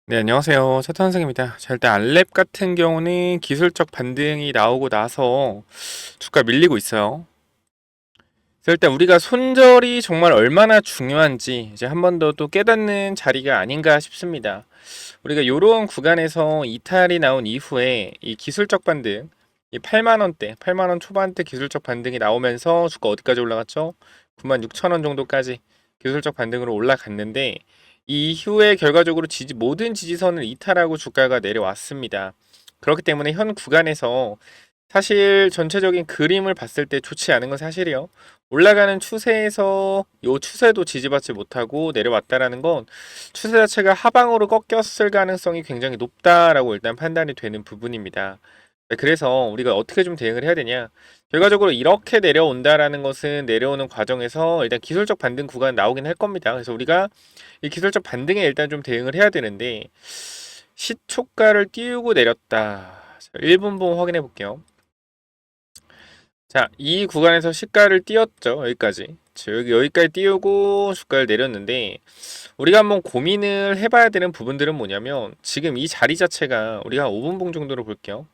네, 안녕하세요. 차트 선생입니다. 자, 일단 알랩 같은 경우는 기술적 반등이 나오고 나서 주가 밀리고 있어요. 그래서 일단 우리가 손절이 정말 얼마나 중요한지 이제 한 번 더 또 깨닫는 자리가 아닌가 싶습니다. 우리가 이런 구간에서 이탈이 나온 이후에 이 기술적 반등, 이 8만 원대, 8만 원 초반대 기술적 반등이 나오면서 주가 어디까지 올라갔죠? 9만 6천 원 정도까지 기술적 반등으로 올라갔는데 이후에 결과적으로 모든 지지선을 이탈하고 주가가 내려왔습니다. 그렇기 때문에 현 구간에서 사실 전체적인 그림을 봤을 때 좋지 않은 건 사실이요. 올라가는 추세에서 이 추세도 지지받지 못하고 내려왔다라는 건 추세 자체가 하방으로 꺾였을 가능성이 굉장히 높다라고 일단 판단이 되는 부분입니다. 네, 그래서 우리가 어떻게 좀 대응을 해야 되냐? 결과적으로 이렇게 내려온다라는 것은 내려오는 과정에서 일단 기술적 반등 구간 나오긴 할 겁니다. 그래서 우리가 이 기술적 반등에 일단 좀 대응을 해야 되는데 시초가를 띄우고 내렸다. 자, 1분봉 확인해 볼게요. 자, 이 구간에서 시가를 띄웠죠. 여기까지. 여기까지 띄우고 주가를 내렸는데 우리가 한번 고민을 해봐야 되는 부분들은 뭐냐면 지금 이 자리 자체가 우리가 한 5분봉 정도로 볼게요.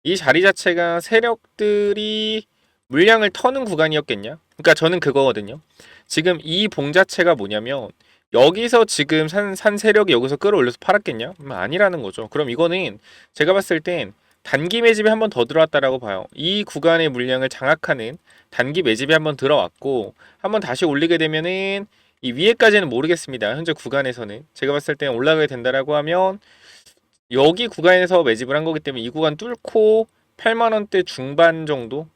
이 자리 자체가 세력들이 물량을 터는 구간이었겠냐? 그러니까 저는 그거거든요. 지금 이 봉 자체가 뭐냐면 여기서 지금 산 세력이 여기서 끌어올려서 팔았겠냐? 아니라는 거죠. 그럼 이거는 제가 봤을 땐 단기 매집이 한 번 더 들어왔다라고 봐요. 이 구간의 물량을 장악하는 단기 매집이 한 번 들어왔고 한 번 다시 올리게 되면은 이 위에까지는 모르겠습니다. 현재 구간에서는 제가 봤을 땐 올라가게 된다라고 하면 여기 구간에서 매집을 한 거기 때문에 이 구간 뚫고 8만 원대 중반 정도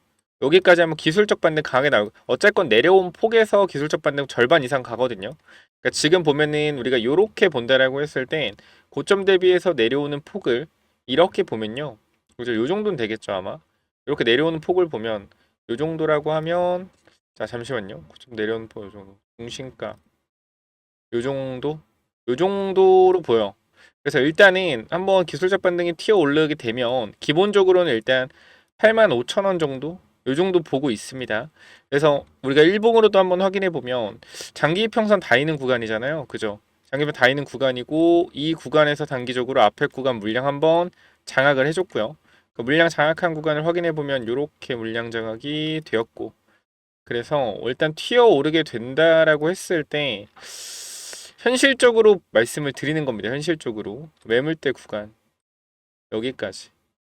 여기까지 하면 기술적 반등 강하게 나오고 어쨌건 내려온 폭에서 기술적 반등 절반 이상 가거든요. 그러니까 지금 보면은 우리가 이렇게 본다라고 했을 땐 고점 대비해서 내려오는 폭을 이렇게 보면요. 그죠? 요 정도는 되겠죠, 아마. 이렇게 내려오는 폭을 보면 요 정도라고 하면 자, 잠시만요. 고점 내려오는 폭 요 정도. 중심가 요 정도? 요 정도로 보여. 그래서 일단은 한번 기술적 반등이 튀어 오르게 되면 기본적으로는 일단 8만 5천 원 정도? 요 정도 보고 있습니다. 그래서 우리가 일봉으로도 한번 확인해 보면 장기 이평선 닿이는 구간이잖아요. 그죠? 장기평 닿이는 구간이고 이 구간에서 단기적으로 앞에 구간 물량 한번 장악을 해줬고요. 그 물량 장악한 구간을 확인해 보면 이렇게 물량 장악이 되었고 그래서 일단 튀어 오르게 된다라고 했을 때 현실적으로 말씀을 드리는 겁니다. 현실적으로 매물대 구간 여기까지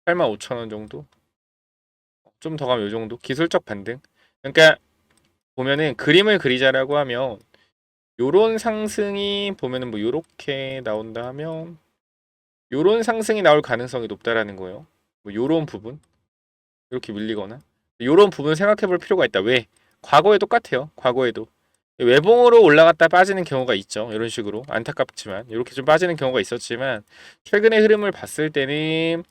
8만 5천 원 정도 좀 더 가면 요 정도 기술적 반등 그러니까 보면은 그림을 그리자라고 하면 요런 상승이 보면은 뭐 요렇게 나온다 하면 요런 상승이 나올 가능성이 높다라는 거예요. 뭐 요런 부분 이렇게 밀리거나 요런 부분 생각해 볼 필요가 있다. 왜? 과거에 똑같아요. 과거에도 외봉으로 올라갔다 빠지는 경우가 있죠. 이런 식으로 안타깝지만 이렇게 좀 빠지는 경우가 있었지만 최근의 흐름을 봤을 때는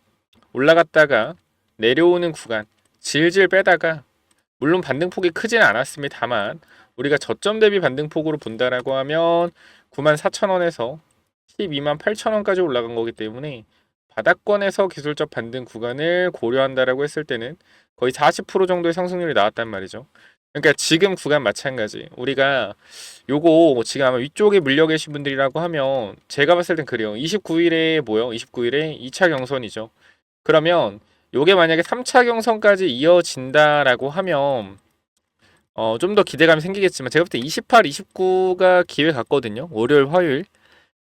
올라갔다가 내려오는 구간 질질 빼다가 물론 반등폭이 크지는 않았습니다. 다만 우리가 저점 대비 반등폭으로 본다라고 하면 94,000원에서 128,000원까지 올라간 거기 때문에 바닥권에서 기술적 반등 구간을 고려한다라고 했을 때는 거의 40% 정도의 상승률이 나왔단 말이죠. 그러니까 지금 구간 마찬가지. 우리가 요거 지금 아마 위쪽에 물려 계신 분들이라고 하면 제가 봤을 땐 그래요. 29일에 뭐요? 29일에 2차 경선이죠. 그러면 요게 만약에 3차 경선까지 이어진다라고 하면 좀 더 기대감이 생기겠지만 제가 볼 때 28, 29가 기회 같거든요. 월요일, 화요일.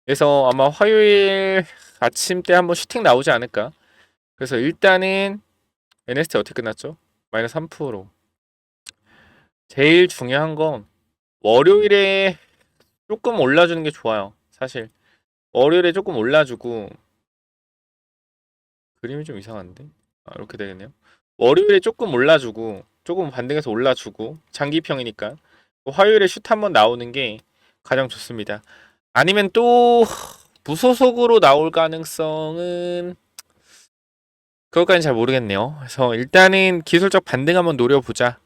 그래서 아마 화요일 아침 때 한번 슈팅 나오지 않을까. 그래서 일단은 NST 어떻게 끝났죠? 마이너스 3%. 제일 중요한 건 월요일에 조금 올라주는 게 좋아요. 사실 월요일에 조금 올라주고 그림이 좀 이상한데? 이렇게 되겠네요. 월요일에 조금 올라주고 조금 반등해서 올라주고 장기평이니까 화요일에 슛 한번 나오는 게 가장 좋습니다. 아니면 또 무소속으로 나올 가능성은 그것까지는 잘 모르겠네요. 그래서 일단은 기술적 반등 한번 노려보자.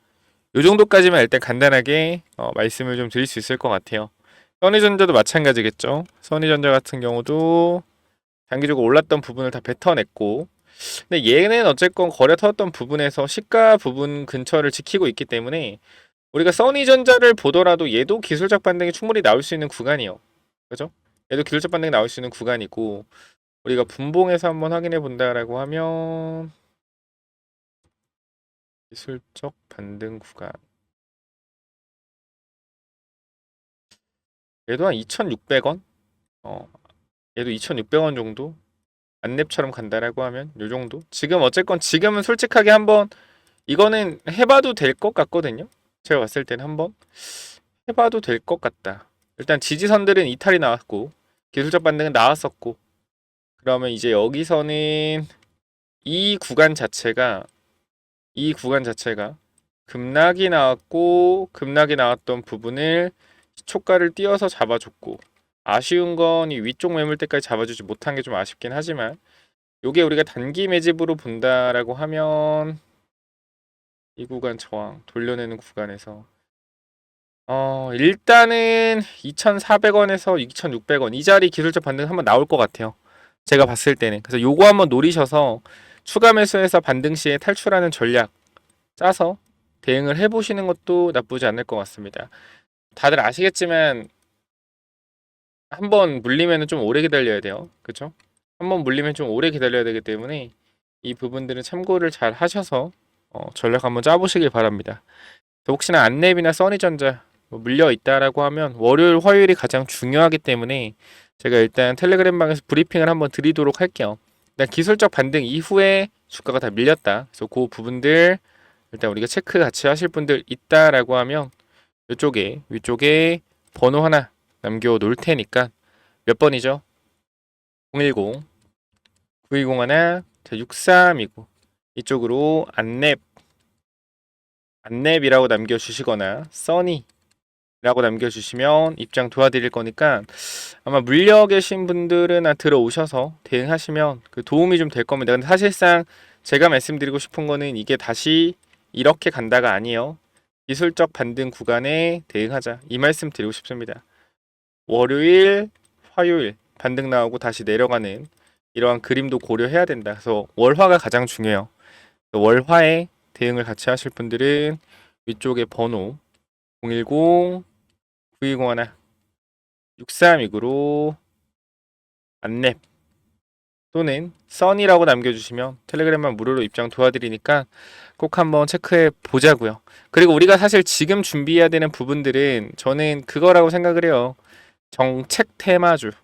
요 정도까지만 일단 간단하게 말씀을 좀 드릴 수 있을 것 같아요. 써니전자도 마찬가지겠죠. 써니전자 같은 경우도 단기적으로 올랐던 부분을 다 뱉어냈고 근데 얘는 어쨌건 거래 터졌던 부분에서 시가 부분 근처를 지키고 있기 때문에 우리가 써니전자를 보더라도 얘도 기술적 반등이 충분히 나올 수 있는 구간이에요. 그죠? 얘도 기술적 반등이 나올 수 있는 구간이고, 우리가 분봉에서 한번 확인해 본다라고 하면 기술적 반등 구간, 얘도 한 2,600원? 얘도 2,600원 정도? 안랩처럼 간다라고 하면 요 정도? 지금 어쨌건 지금은 솔직하게 한번 이거는 해봐도 될 것 같거든요. 제가 봤을 때는 한번 해봐도 될 것 같다. 일단 지지선들은 이탈이 나왔고 기술적 반등은 나왔었고, 그러면 이제 여기서는 이 구간 자체가 급락이 나왔고, 급락이 나왔던 부분을 초가를 띄어서 잡아줬고, 아쉬운 건 이 위쪽 매물대까지 잡아주지 못한 게 좀 아쉽긴 하지만, 요게 우리가 단기 매집으로 본다라고 하면 이 구간 저항 돌려내는 구간에서 일단은 2,400원에서 2,600원 이 자리 기술적 반등 한번 나올 것 같아요. 제가 봤을 때는. 그래서 요거 한번 노리셔서 추가 매수해서 반등 시에 탈출하는 전략 짜서 대응을 해보시는 것도 나쁘지 않을 것 같습니다. 다들 아시겠지만 한번 물리면 좀 오래 기다려야 돼요. 그쵸? 한번 물리면 좀 오래 기다려야 되기 때문에 이 부분들은 참고를 잘 하셔서 전략 한번 짜보시길 바랍니다. 혹시나 안랩이나 써니전자 물려 있다라고 하면 월요일, 화요일이 가장 중요하기 때문에 제가 일단 텔레그램 방에서 브리핑을 한번 드리도록 할게요. 일단 기술적 반등 이후에 주가가 다 밀렸다. 그래서 그 부분들 일단 우리가 체크 같이 하실 분들 있다라고 하면 이쪽에 위쪽에 번호 하나 남겨 놓을 테니까 몇 번이죠? 010 920 하나 6329 이쪽으로 안랩이라고 남겨주시거나 써니라고 남겨주시면 입장 도와드릴 거니까 아마 물려 계신 분들은 들어오셔서 대응하시면 그 도움이 좀 될 겁니다. 근데 사실상 제가 말씀드리고 싶은 거는 이게 다시 이렇게 간다가 아니에요. 기술적 반등 구간에 대응하자 이 말씀 드리고 싶습니다. 월요일, 화요일 반등 나오고 다시 내려가는 이러한 그림도 고려해야 된다. 그래서 월화가 가장 중요해요. 월화에 대응을 같이 하실 분들은 위쪽에 번호 010 920 6329로 안랩 또는 써니라고 남겨주시면 텔레그램만 무료로 입장 도와드리니까 꼭 한번 체크해 보자고요. 그리고 우리가 사실 지금 준비해야 되는 부분들은 저는 그거라고 생각을 해요. 정책 테마주가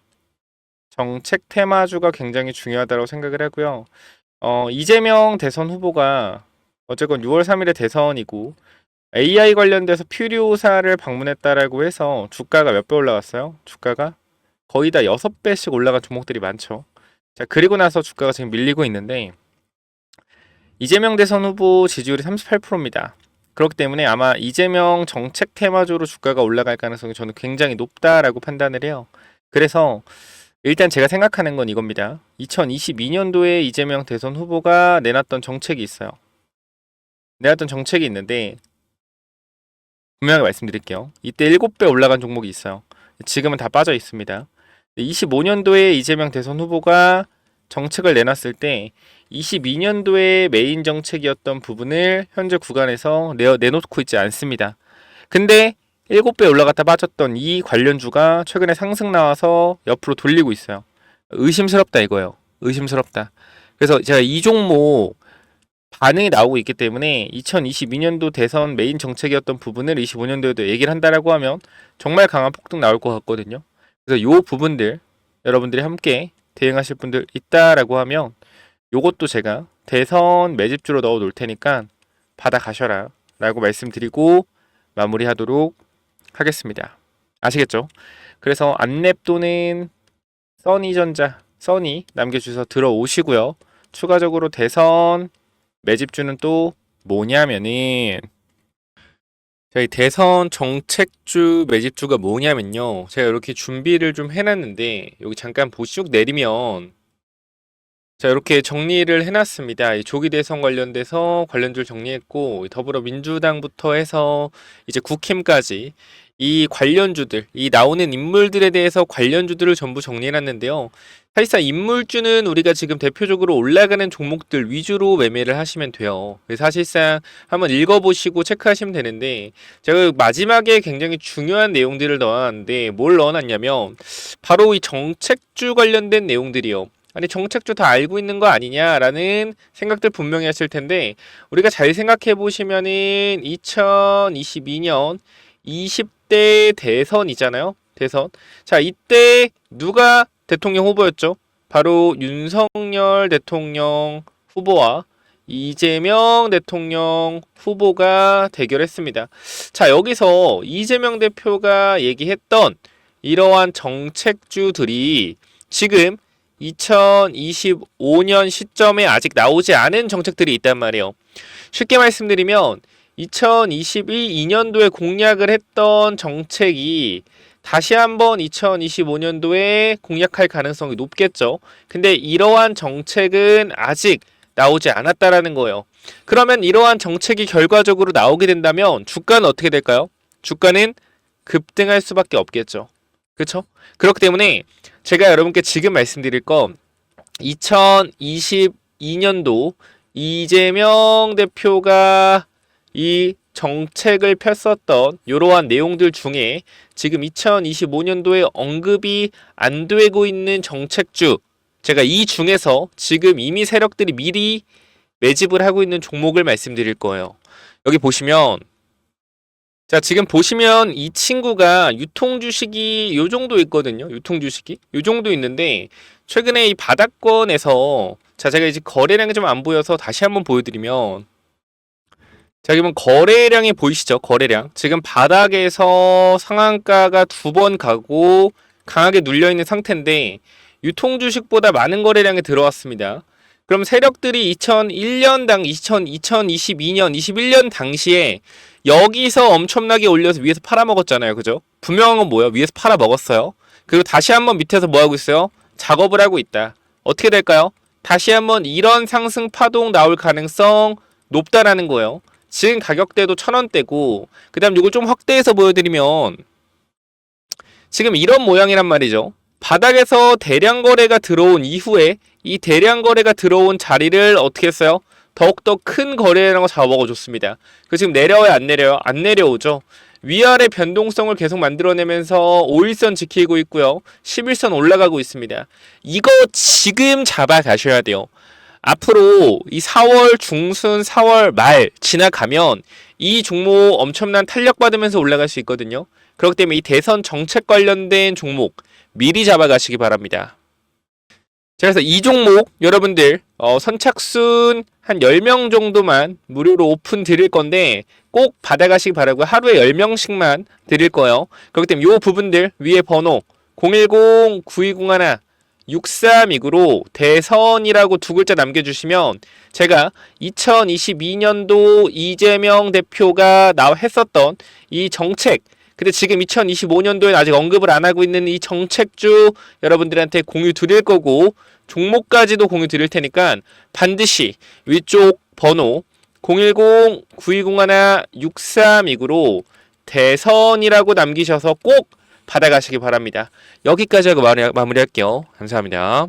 굉장히 중요하다고 생각을 하고요. 이재명 대선 후보가 어쨌건 6월 3일에 대선이고 AI 관련돼서 퓨리오사를 방문했다라고 해서 주가가 몇 배 올라갔어요? 주가가 거의 다 6배씩 올라간 종목들이 많죠. 자, 그리고 나서 주가가 지금 밀리고 있는데 이재명 대선 후보 지지율이 38%입니다. 그렇기 때문에 아마 이재명 정책 테마주로 주가가 올라갈 가능성이 저는 굉장히 높다라고 판단을 해요. 그래서 일단 제가 생각하는 건 이겁니다. 2022년도에 이재명 대선 후보가 내놨던 정책이 있어요. 내놨던 정책이 있는데 분명하게 말씀드릴게요. 이때 7배 올라간 종목이 있어요. 지금은 다 빠져 있습니다. 25년도에 이재명 대선 후보가 정책을 내놨을 때 22년도에 메인 정책이었던 부분을 현재 구간에서 내놓고 있지 않습니다. 근데 7배 올라갔다 빠졌던 이 관련주가 최근에 상승 나와서 옆으로 돌리고 있어요. 의심스럽다 이거예요. 의심스럽다. 그래서 제가 이 종목 반응이 나오고 있기 때문에 2022년도 대선 메인 정책이었던 부분을 25년도에도 얘기를 한다라고 하면 정말 강한 폭등 나올 것 같거든요. 그래서 요 부분들 여러분들이 함께 대응하실 분들 있다라고 하면 요것도 제가 대선 매집주로 넣어 놓을 테니까 받아 가셔라 라고 말씀드리고 마무리하도록 하겠습니다. 아시겠죠? 그래서 안랩 또는 써니 남겨주셔서 들어오시고요. 추가적으로 대선 매집주는 또 뭐냐면은 저희 대선 정책주 매집주가 뭐냐면요. 제가 이렇게 준비를 좀 해놨는데 여기 잠깐 쭉 내리면 자 이렇게 정리를 해놨습니다. 이 조기 대선 관련돼서 관련주를 정리했고 더불어민주당부터 해서 이제 국힘까지 이 관련주들 이 나오는 인물들에 대해서 관련주들을 전부 정리해놨는데요. 사실상 인물주는 우리가 지금 대표적으로 올라가는 종목들 위주로 매매를 하시면 돼요. 사실상 한번 읽어보시고 체크하시면 되는데, 제가 마지막에 굉장히 중요한 내용들을 넣어놨는데 뭘 넣어놨냐면 바로 이 정책주 관련된 내용들이요. 아니 정책주 다 알고 있는 거 아니냐라는 생각들 분명히 하실 텐데, 우리가 잘 생각해 보시면은 2022년 20대 대선이잖아요. 대선. 자, 이때 누가 대통령 후보였죠? 바로 윤석열 대통령 후보와 이재명 대통령 후보가 대결했습니다. 자, 여기서 이재명 대표가 얘기했던 이러한 정책주들이 지금 2025년 시점에 아직 나오지 않은 정책들이 있단 말이에요. 쉽게 말씀드리면 2022년도에 공약을 했던 정책이 다시 한번 2025년도에 공약할 가능성이 높겠죠. 근데 이러한 정책은 아직 나오지 않았다라는 거예요. 그러면 이러한 정책이 결과적으로 나오게 된다면 주가는 어떻게 될까요? 주가는 급등할 수밖에 없겠죠. 그렇죠? 그렇기 때문에 제가 여러분께 지금 말씀드릴 건 2022년도 이재명 대표가 이 정책을 폈었던 이러한 내용들 중에 지금 2025년도에 언급이 안 되고 있는 정책주, 제가 이 중에서 지금 이미 세력들이 미리 매집을 하고 있는 종목을 말씀드릴 거예요. 여기 보시면, 자, 지금 보시면 이 친구가 유통주식이 요 정도 있거든요. 유통주식이 요 정도 있는데, 최근에 이 바닥권에서, 자, 제가 이제 거래량이 좀 안 보여서 다시 한번 보여드리면, 자, 그러면 거래량이 보이시죠? 거래량. 지금 바닥에서 상한가가 2번 가고 강하게 눌려있는 상태인데, 유통주식보다 많은 거래량이 들어왔습니다. 그럼 세력들이 2022년, 21년 당시에 여기서 엄청나게 올려서 위에서 팔아먹었잖아요. 그죠? 분명한 건 뭐예요? 위에서 팔아먹었어요. 그리고 다시 한번 밑에서 뭐 하고 있어요? 작업을 하고 있다. 어떻게 될까요? 다시 한번 이런 상승 파동 나올 가능성 높다라는 거예요. 지금 가격대도 1,000원대고, 그 다음 이걸 좀 확대해서 보여드리면 지금 이런 모양이란 말이죠. 바닥에서 대량 거래가 들어온 이후에 이 대량 거래가 들어온 자리를 어떻게 했어요? 더욱더 큰 거래량을 잡아먹어줬습니다. 그 지금 내려와요? 안 내려요? 안 내려오죠. 위아래 변동성을 계속 만들어내면서 5일선 지키고 있고요. 11선 올라가고 있습니다. 이거 지금 잡아가셔야 돼요. 앞으로 이 4월 중순, 4월 말 지나가면 이 종목 엄청난 탄력받으면서 올라갈 수 있거든요. 그렇기 때문에 이 대선 정책 관련된 종목 미리 잡아가시기 바랍니다. 자, 그래서 이 종목 여러분들 선착순 한 10명 정도만 무료로 오픈 드릴 건데 꼭 받아가시기 바라고요. 하루에 10명씩만 드릴 거예요. 그렇기 때문에 이 부분들 위에 번호 010-9201 6329로 대선이라고 두 글자 남겨주시면 제가 2022년도 이재명 대표가 했었던 이 정책, 근데 지금 2025년도에 아직 언급을 안 하고 있는 이 정책주 여러분들한테 공유 드릴 거고, 종목까지도 공유 드릴 테니까 반드시 위쪽 번호 010-9201-6329로 대선이라고 남기셔서 꼭 받아가시기 바랍니다. 여기까지 하고 마무리할게요. 감사합니다.